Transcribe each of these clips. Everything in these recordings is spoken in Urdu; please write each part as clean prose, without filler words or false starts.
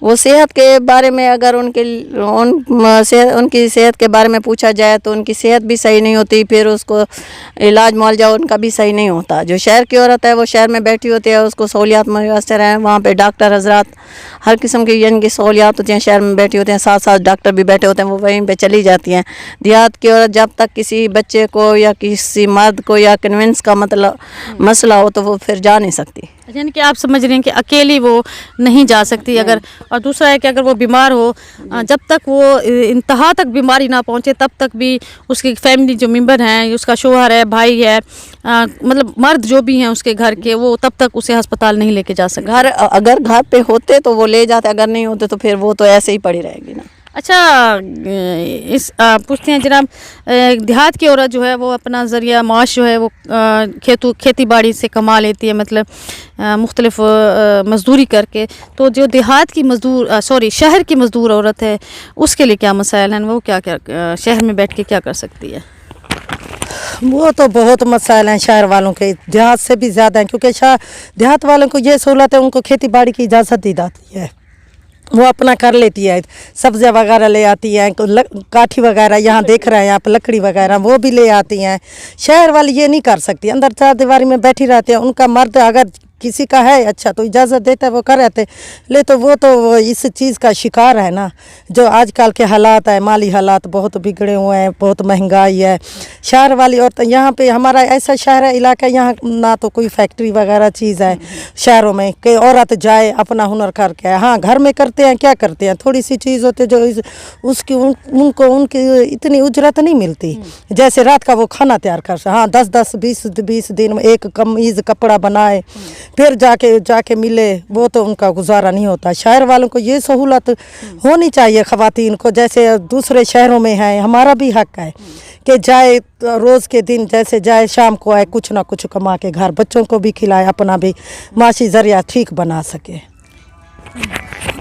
وہ صحت کے بارے میں اگر ان کی صحت کے بارے میں پوچھا جائے تو ان کی صحت بھی صحیح نہیں ہوتی، پھر اس کو علاج معالجہ ان کا بھی صحیح نہیں ہوتا. جو شہر کی عورت ہے وہ شہر میں بیٹھی ہوتی ہے، اس کو سہولیات میسر ہیں، وہاں پہ ڈاکٹر حضرات ہر قسم کی یعنی کہ سہولیات ہوتی ہیں، شہر میں بیٹھی ہوتے ہیں، ساتھ ساتھ ڈاکٹر بھی بیٹھے ہوتے ہیں، وہ وہیں پہ چلی جاتی ہیں. دیہات کی عورت جب تک کسی بچے کو یا کسی مرد کو یا کنوینس کا مسئلہ ہو تو وہ پھر جا نہیں سکتی. یعنی کہ آپ سمجھ رہے ہیں کہ اکیلی وہ نہیں جا سکتی اگر، اور دوسرا ہے کہ اگر وہ بیمار ہو، جب تک وہ انتہا تک بیماری نہ پہنچے تب تک بھی اس کی فیملی جو ممبر ہیں، اس کا شوہر ہے، بھائی ہے، مطلب مرد جو بھی ہیں اس کے گھر کے، وہ تب تک اسے ہسپتال نہیں لے کے جا سکتے. اگر گھر پہ ہوتے تو وہ لے جاتے، اگر نہیں ہوتے تو پھر وہ تو ایسے ہی پڑی رہے گی نا. اچھا، پوچھتے ہیں جناب، دیہات کی عورت جو ہے وہ اپنا ذریعہ معاش جو ہے وہ کھیتی باڑی سے کما لیتی ہے، مطلب مختلف مزدوری کر کے. تو جو دیہات کی شہر کی مزدور عورت ہے اس کے لیے کیا مسائل ہیں؟ وہ کیا شہر میں بیٹھ کے کیا کر سکتی ہے؟ وہ تو بہت مسائل ہیں شہر والوں کے، دیہات سے بھی زیادہ ہیں، کیونکہ دیہات والوں کو یہ سہولت ہے، ان کو کھیتی باڑی کی اجازت دی جاتی ہے، وہ اپنا کر لیتی ہے، سبزیاں وغیرہ لے آتی ہیں، کاٹھی وغیرہ یہاں دیکھ رہے ہیں آپ، لکڑی وغیرہ وہ بھی لے آتی ہیں. شہر والی یہ نہیں کر سکتی، اندر چار دیواری میں بیٹھی رہتی ہیں. ان کا مرد اگر کسی کا ہے اچھا تو اجازت دیتا ہے، وہ کر رہتے، لے تو وہ اس چیز کا شکار ہے نا. جو آج کل کے حالات ہے، مالی حالات بہت بگڑے ہوئے ہیں، بہت مہنگائی ہے. شہر والی عورتیں یہاں پہ، ہمارا ایسا شہر ہے علاقہ، یہاں نہ تو کوئی فیکٹری وغیرہ چیز ہے شہروں میں کہ عورت جائے اپنا ہنر کر کے. ہاں گھر میں کرتے ہیں، کیا کرتے ہیں، تھوڑی سی چیز ہوتی ہے جو اس کی ان کی اتنی اجرت نہیں ملتی. جیسے رات کا وہ کھانا تیار کر سکتے، ہاں 10-20 دن میں ایک قمیض کپڑا بنائے پھر جا کے ملے، وہ تو ان کا گزارا نہیں ہوتا. شہر والوں کو یہ سہولت ہونی چاہیے خواتین کو، جیسے دوسرے شہروں میں ہے. ہمارا بھی حق ہے کہ جائے روز کے دن، جیسے جائے شام کو آئے، کچھ نہ کچھ کما کے گھر بچوں کو بھی کھلائے، اپنا بھی معاشی ذریعہ ٹھیک بنا سکے.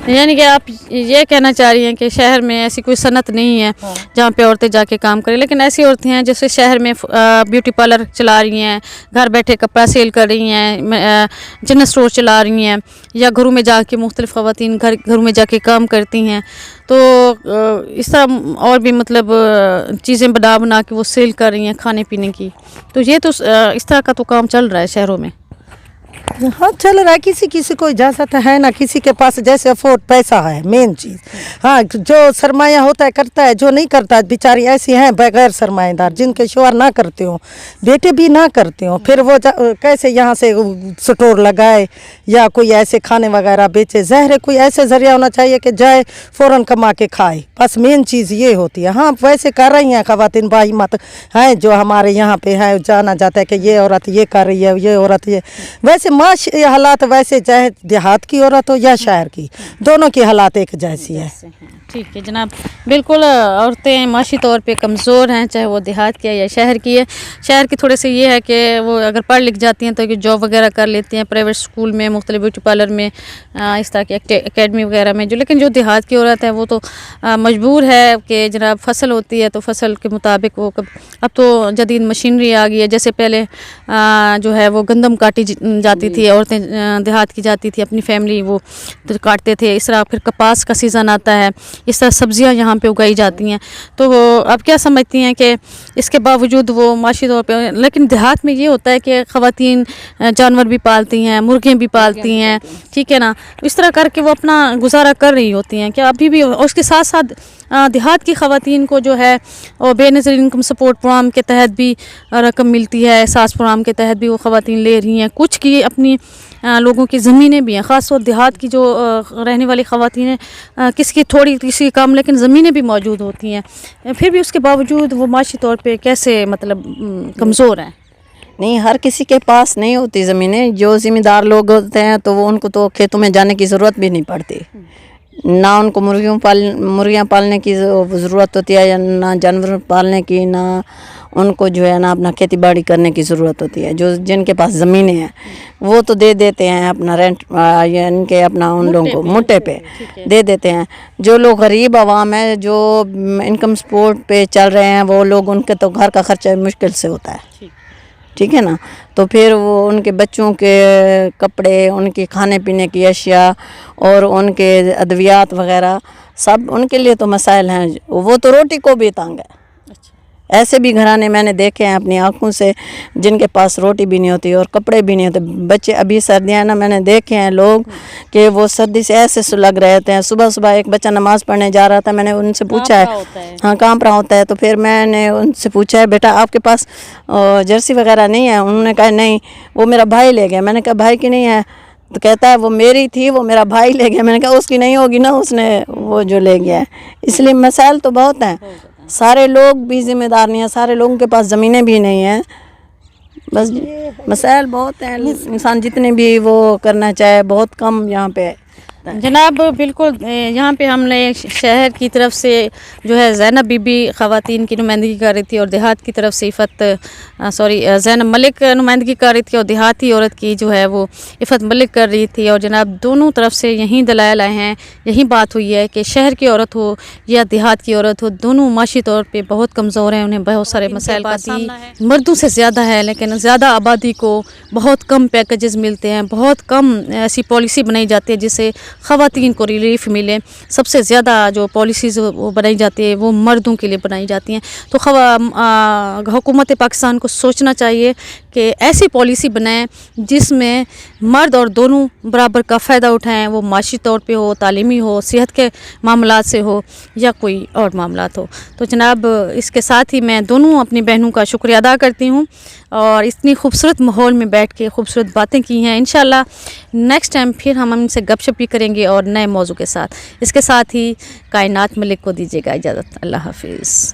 یعنی کہ آپ یہ کہنا چاہ رہی ہیں کہ شہر میں ایسی کوئی صنعت نہیں ہے جہاں پہ عورتیں جا کے کام کریں، لیکن ایسی عورتیں ہیں جیسے شہر میں بیوٹی پارلر چلا رہی ہیں، گھر بیٹھے کپڑا سیل کر رہی ہیں، جنرل اسٹور چلا رہی ہیں، یا گھروں میں جا کے مختلف خواتین گھروں میں جا کے کام کرتی ہیں. تو اس طرح اور بھی مطلب چیزیں بنا کے وہ سیل کر رہی ہیں کھانے پینے کی. تو یہ تو اس طرح کا تو کام چل رہا ہے شہروں میں. ہاں چل رہا ہے، کسی کو اجازت ہے نا، کسی کے پاس جیسے افورڈ پیسہ ہے مین چیز. ہاں جو سرمایہ ہوتا ہے کرتا ہے، جو نہیں کرتا ہے بیچاری ایسی ہیں بغیر سرمایہ دار، جن کے شوہر نہ کرتے ہوں، بیٹے بھی نہ کرتے ہوں، پھر وہ کیسے یہاں سے سٹور لگائے یا کوئی ایسے کھانے وغیرہ بیچے. ظاہر ہے کوئی ایسے ذریعہ ہونا چاہیے کہ جائے فوراً کما کے کھائے، بس مین چیز یہ ہوتی ہے. ہاں ویسے کر رہی ہیں خواتین بائی مت ہیں جو ہمارے یہاں پہ ہے، جانا جاتا ہے کہ یہ عورت یہ کر رہی ہے، یہ عورت یہ. ویسے معاشی حالات ویسے چاہے دیہات کی عورت ہو یا شہر کی، دونوں کی حالات ایک جیسی ہے. ٹھیک ہے جناب، بالکل. عورتیں معاشی طور پہ کمزور ہیں، چاہے وہ دیہات کی ہے یا شہر کی ہے. شہر کی تھوڑے سے یہ ہے کہ وہ اگر پڑھ لکھ جاتی ہیں تو کہ جاب وغیرہ کر لیتی ہیں، پرائیویٹ اسکول میں، مختلف بیوٹی پارلر میں، اس طرح کی اکیڈمی وغیرہ میں. لیکن جو دیہات کی عورت ہے وہ تو مجبور ہے کہ جناب فصل ہوتی ہے تو فصل کے مطابق وہ اب تو جدید مشینری آ گئی ہے. جیسے پہلے جو ہے وہ گندم کاٹی جاتی تھی، عورتیں دیہات کی جاتی تھی، اپنی فیملی وہ کاٹتے تھے. اس طرح پھر کپاس کا سیزن آتا ہے، اس طرح سبزیاں یہاں پہ اگائی جاتی ہیں. تو اب کیا سمجھتی ہیں کہ اس کے باوجود وہ معاشی طور پہ، لیکن دیہات میں یہ ہوتا ہے کہ خواتین جانور بھی پالتی ہیں، مرغیاں بھی پالتی ہیں، ٹھیک ہے نا. اس طرح کر کے وہ اپنا گزارا کر رہی ہوتی ہیں. کیا ابھی بھی اس کے ساتھ ساتھ دیہات کی خواتین کو جو ہے اور بے نظیر انکم سپورٹ پروگرام کے تحت بھی رقم ملتی ہے، ساس پروگرام کے تحت بھی وہ خواتین لے رہی ہیں. کچھ کی اپنی لوگوں کی زمینیں بھی ہیں، خاص طور دیہات کی جو رہنے والی خواتین ہیں، کس کی تھوڑی کسی کی کم، لیکن زمینیں بھی موجود ہوتی ہیں. پھر بھی اس کے باوجود وہ معاشی طور پہ کیسے مطلب کمزور ہیں؟ نہیں، ہر کسی کے پاس نہیں ہوتی زمینیں. جو ذمہ دار لوگ ہوتے ہیں تو وہ ان کو تو کھیتوں میں جانے کی ضرورت بھی نہیں پڑتی، نہ ان کو مرغیاں پالنے کی ضرورت ہوتی ہے، یا نہ جانور پالنے کی، نہ ان کو جو ہے نا اپنا کھیتی باڑی کرنے کی ضرورت ہوتی ہے. جن کے پاس زمینیں ہیں وہ تو دے دیتے ہیں اپنا رینٹ، یعنی کہ اپنا ان لوگوں کو مٹے پہ دے دیتے ہیں. جو لوگ غریب عوام ہیں، جو انکم سپورٹ پہ چل رہے ہیں، وہ لوگ ان کے تو گھر کا خرچہ مشکل سے ہوتا ہے. ٹھیک ہے نا. تو پھر وہ ان کے بچوں کے کپڑے, ان کے کھانے پینے کی اشیاء اور ان کے ادویات وغیرہ سب ان کے لیے تو مسائل ہیں. وہ تو روٹی کو بھی تنگ ہے. ایسے بھی گھرانے میں نے دیکھے ہیں اپنی آنکھوں سے جن کے پاس روٹی بھی نہیں ہوتی اور کپڑے بھی نہیں ہوتے. بچے ابھی سردیاں نا, میں نے دیکھے ہیں لوگ کہ وہ سردی سے ایسے سلگ رہتے ہیں. صبح صبح ایک بچہ نماز پڑھنے جا رہا تھا, میں نے ان سے پوچھا ہے, ہاں کانپ رہا ہوتا ہے. تو پھر میں نے ان سے پوچھا ہے بیٹا آپ کے پاس جرسی وغیرہ نہیں ہے؟ انہوں نے کہا نہیں, وہ میرا بھائی لے گیا. میں نے کہا بھائی کی نہیں ہے؟ تو کہتا ہے وہ میری تھی, وہ میرا بھائی لے گیا. میں نے کہا اس کی نہیں ہوگی نا, اس نے وہ جو لے گیا ہے. اس لیے مسائل تو بہت ہیں. سارے لوگ بھی ذمہ دار نہیں ہیں, سارے لوگوں کے پاس زمینیں بھی نہیں ہیں. بس مسائل بہت ہیں. انسان جتنے بھی وہ کرنا چاہے بہت کم یہاں پہ. جناب بالکل یہاں پہ ہم نے شہر کی طرف سے جو ہے زینب بی بی خواتین کی نمائندگی کر رہی تھی اور دیہات کی طرف سے زینب ملک نمائندگی کر رہی تھی اور دیہاتی عورت کی جو ہے وہ عفت ملک کر رہی تھی. اور جناب دونوں طرف سے یہیں دلائل آئے ہیں, یہی بات ہوئی ہے کہ شہر کی عورت ہو یا دیہات کی عورت ہو, دونوں معاشی طور پہ بہت کمزور ہیں. انہیں بہت سارے مسائل کا سامنا ہے. مردوں سے زیادہ ہے, لیکن زیادہ آبادی کو بہت کم پیکیجز ملتے ہیں, بہت کم ایسی پالیسی بنائی جاتی ہے جس سے خواتین کو ریلیف ملے. سب سے زیادہ جو پالیسیز وہ بنائی جاتی ہے وہ مردوں کے لیے بنائی جاتی ہیں. تو حکومت پاکستان کو سوچنا چاہیے کہ ایسی پالیسی بنائیں جس میں مرد اور دونوں برابر کا فائدہ اٹھائیں, وہ معاشی طور پہ ہو, تعلیمی ہو, صحت کے معاملات سے ہو یا کوئی اور معاملات ہو. تو جناب اس کے ساتھ ہی میں دونوں اپنی بہنوں کا شکریہ ادا کرتی ہوں اور اتنی خوبصورت ماحول میں بیٹھ کے خوبصورت باتیں کی ہیں. انشاءاللہ نیکسٹ ٹائم پھر ہم ان سے گپ شپ بھی کریں گے اور نئے موضوع کے ساتھ. اس کے ساتھ ہی کائنات ملک کو دیجیے گا اجازت. اللہ حافظ.